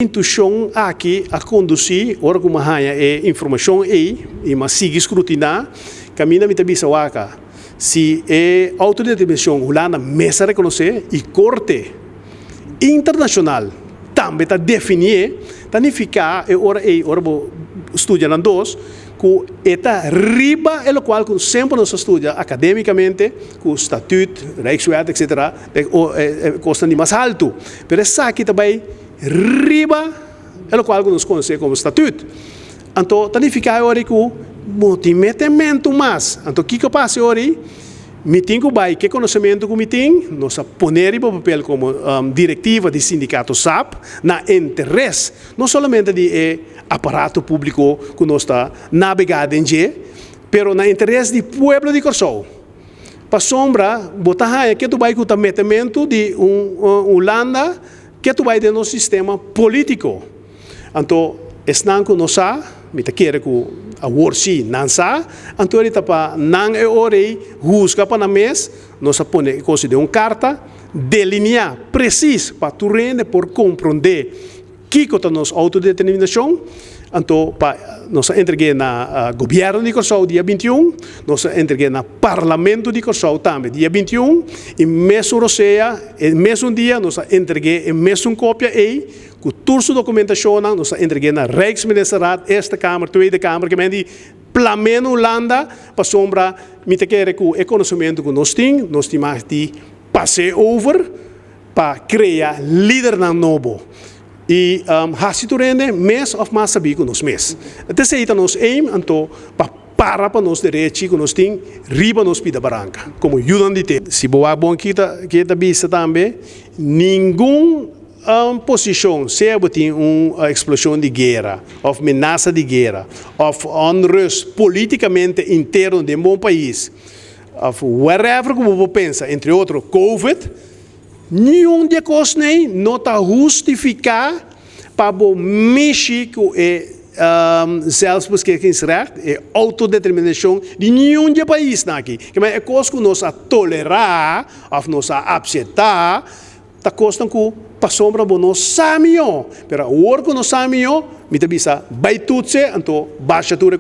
Intuição aqui a conduzir, ora como é informação aí, e mas sigue escrutinar, caminha me tabisa waka. Se é autodeterminação, Holanda mesa reconhecer e corte internacional também está definir, tanificar é ora estudiando dois, que está riba é o qual sempre nos estuda academicamente, com o estatuto, Rijkswet, etc. Custa mais alto, mas essa aqui também riba é o qual nos conhece como estatuto. Então, tanificar ora que motivamento mais. Então, o que passa ora? Meeting que vai, que conhecimento que meeting, nós poner em papel como diretiva de sindicato SAP, na interesse, não somente de aparato público que nós está navegando em G, mas na interesse do povo de Corsou. Para sombra, botar que tu vai com o metimento de Holanda, que tu vai de nosso sistema político. Então, estão que nós me quer que a worsi não sa, então ele tapa não é hora busca para na mês, nós põe considera carta delinear preciso para tu rende por compreender que é nossa autodeterminação. Então, nós entreguei na governo de Corsou dia 21, nós entreguei na parlamento de Corsou também dia 21, e mesmo roceia, mesmo dia, nós entreguei mesmo cópia aí, com toda a documentação, nós entreguei na Rijksministeriat, Eerste Kamer, Tweede Kamer, que me diz, Plameno Holanda, para sombra, me te quer que o conhecimento que nós temos mais de passe over, para criar líder na novo. E rende mês ou mais saber que nós mês. Até se aí nós aim, então para nós direitos que nós temos riba nos pida barranca, como ajudan de ter. Se boa bom que tá vista também, nenhum posição se tem uma explosão de guerra, ou ameaça de guerra, ou unrest politicamente interno de um bom país, ou wherever que você pensa, entre outros, Covid. Nenhum de nós não está justificar para mexer com zelfbeschikingsrecht, autodeterminação de nenhum de país aqui. Que é coisa que nós a tolerar, ou nós a aceitar, está coisa que para sombra nós sabemos, mas o que nós sabemos, me está bisa, vai tudo se, então baixa tudo